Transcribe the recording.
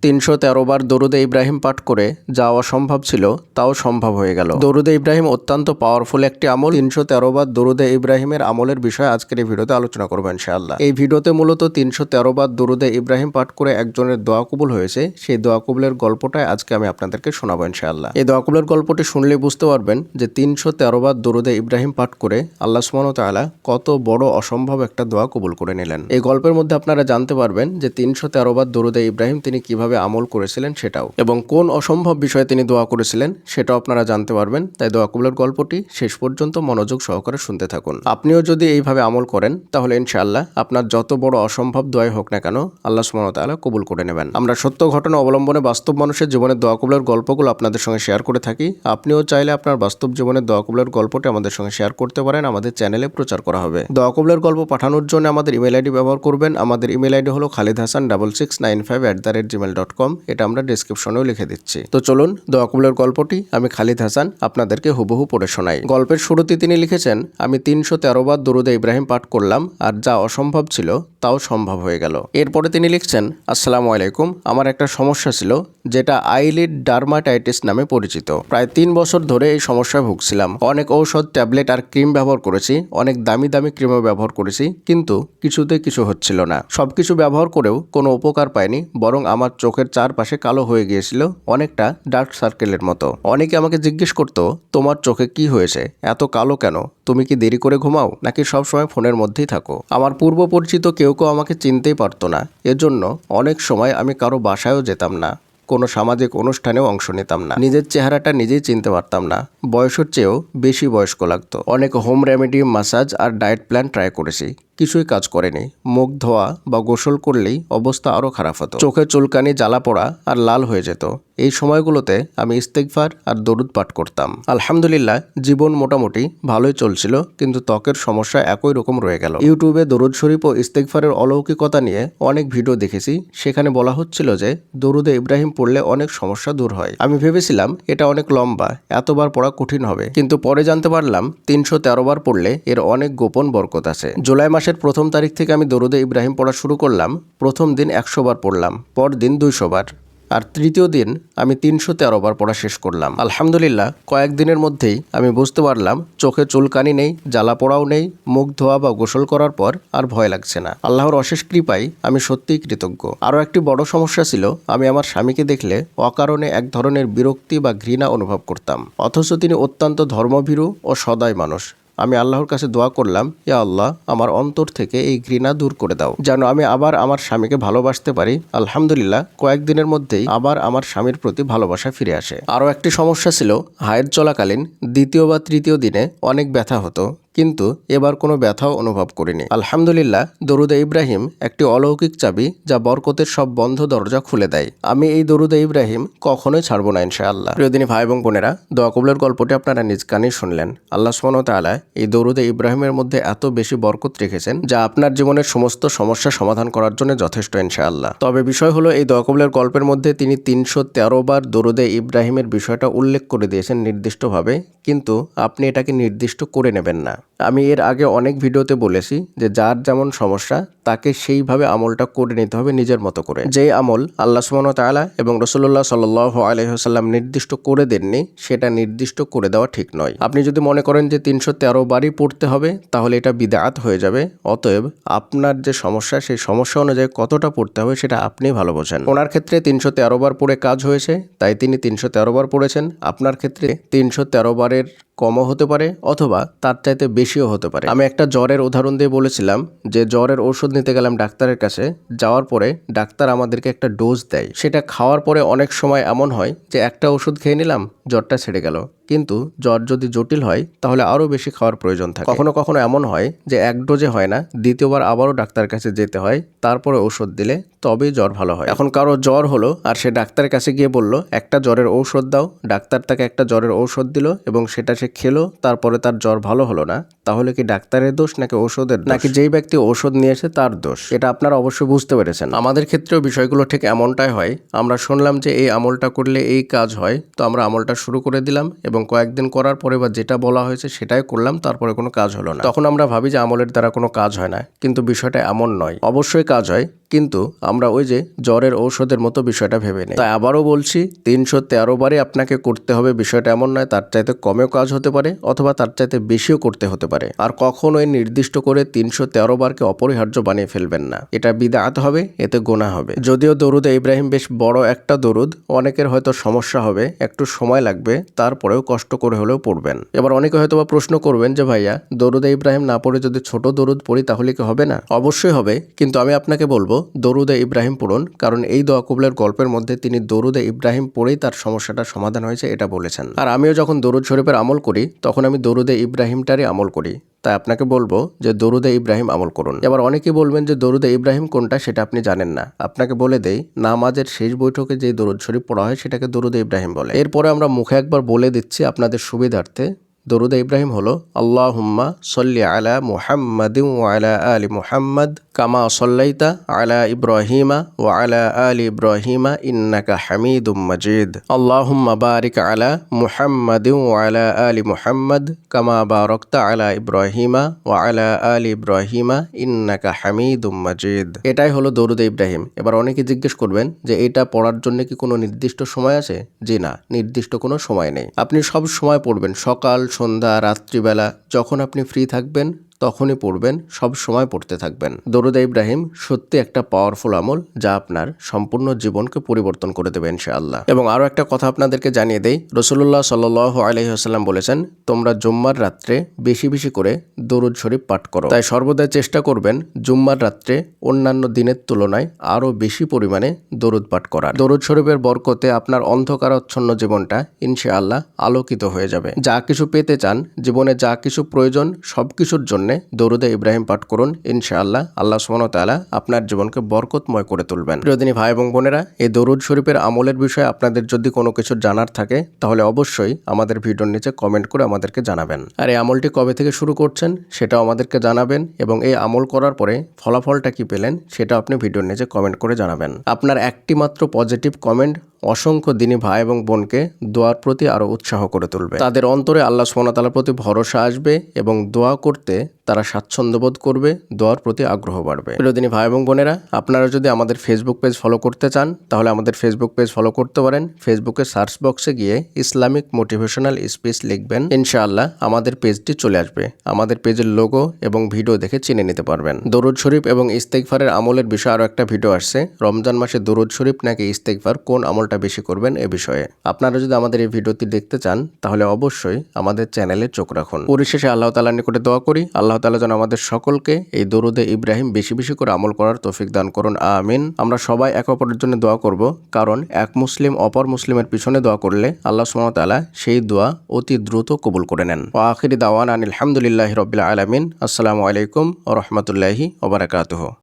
৩১৩ বার দরুদে ইব্রাহিম পাঠ করে যা অসম্ভব ছিল তাও সম্ভব হয়ে গেল। দরুদে ইব্রাহিম অত্যন্ত পাওয়ারফুল একটি আমল। ৩১৩ বার দরুদে ইব্রাহিমের আমলের বিষয়ে আজকের এই ভিডিওতে আলোচনা করবো ইনশাআল্লাহ। এই ভিডিওতে মূলত ৩১৩ বার দরুদে ইব্রাহিম পাঠ করে একজনের দোয়া কবুল হয়েছে, সেই দোয়া কবুলের গল্পটাই আজকে আমি আপনাদেরকে শোনাবো ইনশাআল্লাহ। এই দোয়া কবুলের গল্পটি শুনলে বুঝতে পারবেন যে ৩১৩ বার দরুদে ইব্রাহিম পাঠ করে আল্লাহ সুবহানাহু ওয়া তাআলা কত বড় অসম্ভব একটা দোয়া কবুল করে নিলেন। এই গল্পের মধ্যে আপনারা জানতে পারবেন যে ৩১৩ বার দরুদে ইব্রাহিম তিনি কিভাবে আমল করেছিলেন সেটাও, এবং কোন অসম্ভব বিষয়ে তিনি দোয়া করেছিলেন সেটাও আপনারা জানতে পারবেন। তাই দোয়া কবুলের গল্পটি শেষ পর্যন্ত মনোযোগ সহকারে শুনতে থাকুন। আপনিও যদি এইভাবে আমল করেন তাহলে ইনশাআল্লাহ আপনার যত বড় অসম্ভব দোয়াই হোক না কেন আল্লাহ সুবহানাহু ওয়া তাআলা কবুল করে নেবেন। আমরা সত্য ঘটনা অবলম্বনে বাস্তব মানুষের জীবনের দোয়া কবুলের গল্পগুলো আপনাদের সঙ্গে শেয়ার করে থাকি। আপনিও চাইলে আপনার বাস্তব জীবনের দোয়া কবুলের গল্পটি আমাদের সঙ্গে শেয়ার করতে পারেন, আমাদের চ্যানেলে প্রচার করা হবে। দোয়া কবুলের গল্প পাঠানোর জন্য আমাদের ইমেল আইডি ব্যবহার করবেন। আমাদের ইমেল আইডি হলো khalidhasan6695@gmail.com। এটা আমরা ডেসক্রিপশনেও লিখে দিচ্ছি। তো চলুন দোয়া কবুলের গল্পটি আমি খালিদ হাসান আপনাদেরকে হুবহু পড়ে শোনাই। গল্পের শুরুতে তিনি লিখেছেন, আমি ৩১৩ বার দরুদে ইব্রাহিম পাঠ করলাম আর যা অসম্ভব ছিল তাও সম্ভব হয়ে গেল। এরপরে তিনি লিখছেন, আসসালামু আলাইকুম, আমার একটা সমস্যা ছিল যেটা আইলিড ডার্মাটাইটিস নামে পরিচিত। প্রায় ৩ বছর ধরে এই সমস্যায় ভুগছিলাম। অনেক ঔষধ, ট্যাবলেট আর ক্রিম ব্যবহার করেছি, অনেক দামি দামি ক্রিমও ব্যবহার করেছি, কিন্তু কিছুতে কিছু হচ্ছিল না। সবকিছু ব্যবহার করেও কোনো উপকার পাইনি, বরং আমার চোখের চারপাশে কালো হয়ে গিয়েছিল, অনেকটা ডার্ক সার্কেলের মতো। অনেকে আমাকে জিজ্ঞেস করতো, তোমার চোখে কি হয়েছে, এত কালো কেন, তুমি কি দেরি করে ঘুমাও নাকি সবসময় ফোনের মধ্যেই থাকো? আমার পূর্ব পরিচিত কেউ আমাকে চিনতেই পারতো না। এজন্য অনেক সময় আমি কারো বাসায়ও যেতাম না, কোনো সামাজিক অনুষ্ঠানেও অংশ নিতাম না। নিজের চেহারাটা নিজেই চিনতে পারতাম না, বয়সের চেয়েও বেশি বয়স্ক লাগতো। অনেক হোম রেমেডি, মাসাজ আর ডায়েট প্ল্যান ট্রাই করেছি, কিছুই কাজ করেনি। মুখ ধোয়া বা গোসল করলেই অবস্থা আরও খারাপ হতো। চোখে চুলকানি, জ্বালা পোড়া আর লাল হয়ে যেত। এই সময়গুলোতে আমি ইস্তেগফার আর দরুদ পাঠ করতাম। আলহামদুলিল্লাহ, জীবন মোটামুটি ভালোই চলছিল, কিন্তু ত্বকের সমস্যা একই রকম রয়ে গেল। ইউটিউবে দরুদ শরীফ ও ইস্তেগফারের অলৌকিকতা নিয়ে অনেক ভিডিও দেখেছি। সেখানে বলা হচ্ছিল যে দরুদে ইব্রাহিম পড়লে অনেক সমস্যা দূর হয়। আমি ভেবেছিলাম এটা অনেক লম্বা, এতবার পড়া কঠিন হবে, কিন্তু পরে জানতে পারলাম ৩১৩ বার পড়লে এর অনেক গোপন বরকত আছে। জুলাই মাসের ১ম তারিখ থেকে আমি দরুদে ইব্রাহিম পড়া শুরু করলাম। প্রথম দিন ১০০ বার পড়লাম, পরদিন ২০০ বার, আর তৃতীয় দিন আমি ৩১৩ বার পড়া শেষ করলাম। আলহামদুলিল্লাহ, কয়েকদিনের মধ্যেই আমি বুঝতে পারলাম চোখে চুলকানি নেই, জ্বালা পোড়াও নেই, মুখ ধোয়া বা গোসল করার পর আর ভয় লাগছে না। আল্লাহর অশেষ কৃপায় আমি সত্যিই কৃতজ্ঞ। আরও একটি বড় সমস্যা ছিল, আমি আমার স্বামীকে দেখলে অকারণে এক ধরনের বিরক্তি বা ঘৃণা অনুভব করতাম, অথচ তিনি অত্যন্ত ধর্মভীরু ও সদয় মানুষ। আমি আল্লাহর কাছে দোয়া করলাম, ইয়া আল্লাহ, আমার অন্তর থেকে এই ঘৃণা দূর করে দাও, যেন আমি আবার আমার স্বামীকে ভালোবাসতে পারি। আলহামদুলিল্লাহ, কয়েকদিনের মধ্যেই আবার আমার স্বামীর প্রতি ভালোবাসা ফিরে আসে। আরও একটি সমস্যা ছিল, হায়েজ চলাকালীন দ্বিতীয় বা তৃতীয় দিনে অনেক ব্যথা হতো, কিন্তু এবার কোনো ব্যথাও অনুভব করিনি। আলহামদুলিল্লাহ, দরুদে ইব্রাহিম একটি অলৌকিক চাবি যা বরকতের সব বন্ধ দরজা খুলে দেয়। আমি এই দরুদে ইব্রাহিম কখনোই ছাড়বো না ইনশাআল্লাহ। প্রিয় দিনী ভাই এবং বোনেরা, দোয়া কবুলের গল্পটি আপনারা নিজ কানেই শুনলেন। আল্লাহ সুবহানাহু ওয়া তাআলা এই দরুদে ইব্রাহিমের মধ্যে এত বেশি বরকত রেখেছেন যা আপনার জীবনের সমস্ত সমস্যা সমাধান করার জন্য যথেষ্ট ইনশাআল্লাহ। তবে বিষয় হলো, এই দোয়া কবুলের গল্পের মধ্যে তিনি ৩১৩ বার দরুদে ইব্রাহিমের বিষয়টা উল্লেখ করে দিয়েছেন নির্দিষ্টভাবে, কিন্তু আপনি এটাকে নির্দিষ্ট করে নেবেন না। আমি এর আগে অনেক ভিডিওতে বলেছি যে যার যেমন সমস্যা তাকে সেইভাবে আমলটা করে নিতে হবে নিজের মতো করে। যে আমল আল্লাহ সুবহানাহু ওয়া তাআলা এবং রাসূলুল্লাহ সাল্লাল্লাহু আলাইহি ওয়াসাল্লাম নির্দিষ্ট করে দেননি, সেটা নির্দিষ্ট করে দেওয়া ঠিক নয়। আপনি যদি মনে করেন যে ৩১৩ বারই পড়তে হবে, তাহলে এটা বিদআত হয়ে যাবে। অতএব আপনার যে সমস্যা, সেই সমস্যা অনুযায়ী কতটা পড়তে হবে সেটা আপনি ভালো বোঝেন। ওনার ক্ষেত্রে ৩১৩ বার পড়ে কাজ হয়েছে, তাই তিনি ৩১৩ বার পড়েছেন। আপনার ক্ষেত্রে ৩১৩ বারের কমও হতে পারে, অথবা তার চাইতে বেশিও হতে পারে। আমি একটা জ্বরের উদাহরণ দিয়ে বলেছিলাম যে জ্বরের ওষুধ নিতে গেলাম ডাক্তারের কাছে, যাওয়ার পরে ডাক্তার আমাদেরকে একটা ডোজ দেয়। সেটা খাওয়ার পরে অনেক সময় এমন হয় যে একটা ওষুধ খেয়ে নিলাম, জ্বরটা ছেড়ে গেল, কিন্তু জ্বর যদি জটিল হয় তাহলে আরও বেশি খাওয়ার প্রয়োজন থাকে। কখনো কখনো এমন হয় যে এক ডোজে হয় না, দ্বিতীয়বার আবারও ডাক্তারের কাছে যেতে হয়, তারপরে ওষুধ দিলে তবেই জ্বর ভালো হয়। এখন কারো জ্বর হলো আর সে ডাক্তারের কাছে গিয়ে বলল একটা জ্বরের ঔষধ দাও, ডাক্তার তাকে একটা জ্বরের ঔষধ দিল এবং সেটা সে খেলো, তারপরে তার জ্বর ভালো হলো না, তাহলে কি ডাক্তারের দোষ নাকি ওষুধের দোষ, নাকি যেই ব্যক্তি ওষুধ নিয়েছে তার দোষ? এটা আপনারা অবশ্যই বুঝতে পেরেছেন। আমাদের ক্ষেত্রেও বিষয়গুলো ঠিক এমনটাই হয়। আমরা শুনলাম যে এই আমলটা করলে এই কাজ হয়, তো আমরা আমলটা শুরু করে দিলাম এবং কয়েকদিন করার পরে বা যেটা বলা হয়েছে সেটাই করলাম, তারপরে কোনো কাজ হলো না। তখন আমরা ভাবি যে আমলের দ্বারা কোনো কাজ হয় না, কিন্তু বিষয়টা এমন নয়, অবশ্যই কাজ হয়, কিন্তু আমরা ওই যে জ্বরের ঔষধের মতো বিষয়টা ভেবে নেই। তাই আবারও বলছি, 313 বারে আপনাকে করতে হবে বিষয়টা এমন নয়। তার চাইতে কমেও কাজ হতে পারে অথবা তার চাইতে বেশিও করতে হতে পারে। আর কখনোই নির্দিষ্ট করে 313 বারকে অপরিহার্য বানিয়ে ফেলবেন না, এটা বিদআত হবে, এতে গুনাহ হবে। যদিও দরুদে ইব্রাহিম বেশ বড় একটা দরুদ, অনেকের হয়তো সমস্যা হবে, একটু সময় লাগবে, তারপরেও কষ্ট করে হলেও পড়বেন। এবার অনেকে হয়তো বা প্রশ্ন করবেন যে ভাইয়া, দরুদে ইব্রাহিম না পড়ে যদি ছোট দরুদ পড়ি তাহলে কি হবে না? অবশ্যই হবে, কিন্তু আমি আপনাকে বলবো দরুদে ইব্রাহিম পড়ুন, কারণ এই দোয়া কবুলের গল্পের মধ্যে তিনি দরুদে ইব্রাহিম পড়েই তার সমস্যাটার সমাধান হয়েছে এটা বলেছেন। আর আমিও যখন দরুদ শরীফের আমল করি তখন আমি দরুদে ইব্রাহিমটারই আমল করি। তাই আপনাকে বলবো যে দরুদে ইব্রাহিম আমল করুন। এবার অনেকেই বলবেন যে দরুদে ইব্রাহিম কোনটা সেটা আপনি জানেন না। আপনাকে বলে দেই, নামাজের শেষ বৈঠকে যে দরুদ শরীফ পড়া হয় সেটাকে দরুদে ইব্রাহিম বলে। এরপরে আমরা মুখে একবার বলে দিচ্ছি আপনাদের সুবিধার্থে। দরুদ ইব্রাহিম হলো আল্লাহুম্মা সল্লি আলা মুহাম্মাদিন ওয়া আলা আলি মুহাম্মাদ কামা সল্লাইতা আলা ইব্রাহিমা ওয়া আলা আলি ইব্রাহিমা ইন্নাকা হামিদুম মাজিদ। আল্লাহুম্মা বারিক আলা মুহাম্মাদিন ওয়া আলা আলি মুহাম্মাদ কামা বারাকতা আলা ইব্রাহিমা ওয়া আলা আলি ইব্রাহিমা ইন্নাকা হামিদুম মাজিদ। এটাই হলো দরুদ ইব্রাহিম। এবার অনেকে জিজ্ঞেস করবেন যে এটা পড়ার জন্য কি কোনো নির্দিষ্ট সময় আছে? জি না, নির্দিষ্ট কোনো সময় নেই। আপনি সব সময় পড়বেন, সকাল, সন্ধ্যা, রাত্রিবেলা, যখন আপনি ফ্রি থাকবেন তখনই পড়বেন, সব সময় পড়তে থাকবেন। দরুদ ইব্রাহিম সত্যি একটা পাওয়ারফুল আমল, যা আপনার সম্পূর্ণ জীবনকে পরিবর্তন করে দেবে ইনশাআল্লাহ। এবং আরও একটা কথা আপনাদেরকে জানিয়ে দেই, রাসূলুল্লাহ সাল্লাল্লাহু আলাইহি ওয়াসাল্লাম বলেছেন, তোমরা জুম্মার রাত্রে বেশি বেশি করে দরুদ শরীফ পাঠ করো। তাই সর্বদাই চেষ্টা করবেন জুম্মার রাত্রে অন্যান্য দিনের তুলনায় আরও বেশি পরিমাণে দরুদ পাঠ করার। দরুদ শরীফের বরকতে আপনার অন্ধকারাচ্ছন্ন জীবনটা ইনশাআল্লাহ আলোকিত হয়ে যাবে। যা কিছু পেতে চান, জীবনে যা কিছু প্রয়োজন, সবকিছুর জন্য দরুদে ইব্রাহিম পাঠ করুন। ইনশাআল্লাহ আল্লাহ সুবহানাহু ওয়া তাআলা আপনার জীবনকে বরকতময় করে তুলবেন। প্রিয়দিনী ভাই এবং বোনেরা, এই দরুদ শরীফের আমলের বিষয়ে আপনাদের যদি কোনো কিছু জানার থাকে তাহলে অবশ্যই আমাদের ভিডিওর নিচে কমেন্ট করে আমাদেরকে জানাবেন। আর এই আমলটি কবে থেকে শুরু করছেন সেটাও আমাদেরকে জানাবেন, এবং এই আমল করার পরে ফলাফলটা কি পেলেন সেটাও আপনি ভিডিওর নিচে কমেন্ট করে জানাবেন। আপনার একটি মাত্র পজিটিভ কমেন্ট অসংখ্য দিনী ভাই এবং বোনকে দোয়ার প্রতি আরো উৎসাহ করে তুলবে। তাদের অন্তরে আল্লাহ সুবহানাহু ওয়া তাআলার প্রতি ভরসা আসবে এবং দোয়া করতে তারা স্বাচ্ছন্দ্য বোধ করবে, দোয়ার প্রতি আগ্রহ বাড়বে। প্রিয়দিনী ভাই এবং বোনেরা, আপনারা যদি আমাদের ফেসবুক পেজ ফলো করতে চান তাহলে আমাদের ফেসবুক পেজ ফলো করতে পারেন। ফেসবুকে সার্চ বক্সে গিয়ে ইসলামিক মোটিভেশনাল স্পিচ লিখবেন, ইনশাআল্লাহ আমাদের পেজটি চলে আসবে। আমাদের পেজের লোগো এবং ভিডিও দেখে চিনে নিতে পারবেন। দরুদ শরীফ এবং ইস্তেগফারের আমলের বিষয়ে আরও একটা ভিডিও আসছে, রমজান মাসে দরুদ শরীফ নাকি ইস্তেগফার কোন আমলটা বেশি করবেন এ বিষয়ে। আপনারা যদি আমাদের এই ভিডিওটি দেখতে চান তাহলে অবশ্যই আমাদের চ্যানেলে চোখ রাখুন। পরিশেষে আল্লাহ তাআলার নিকটে দোয়া করি, আল্লাহ তাআলা যেন আমাদের সকলকে এই দরুদে ইব্রাহিম বেশি বেশি করে আমল করার তৌফিক দান করুন, আমিন। আমরা সবাই এক অপরের জন্য দোয়া করব, কারণ এক মুসলিম অপর মুসলিমের পিছনে দোয়া করলে আল্লাহ সুবহানাহু ওয়া তাআলা সেই দোয়া অতি দ্রুত কবুল করে নেন। ওয়া আখিরি দাওয়ানা আনিল হামদুলিল্লাহি রাব্বিল আলামিন। আসসালামু আলাইকুম ওয়া রাহমাতুল্লাহি ওয়া বারাকাতুহু।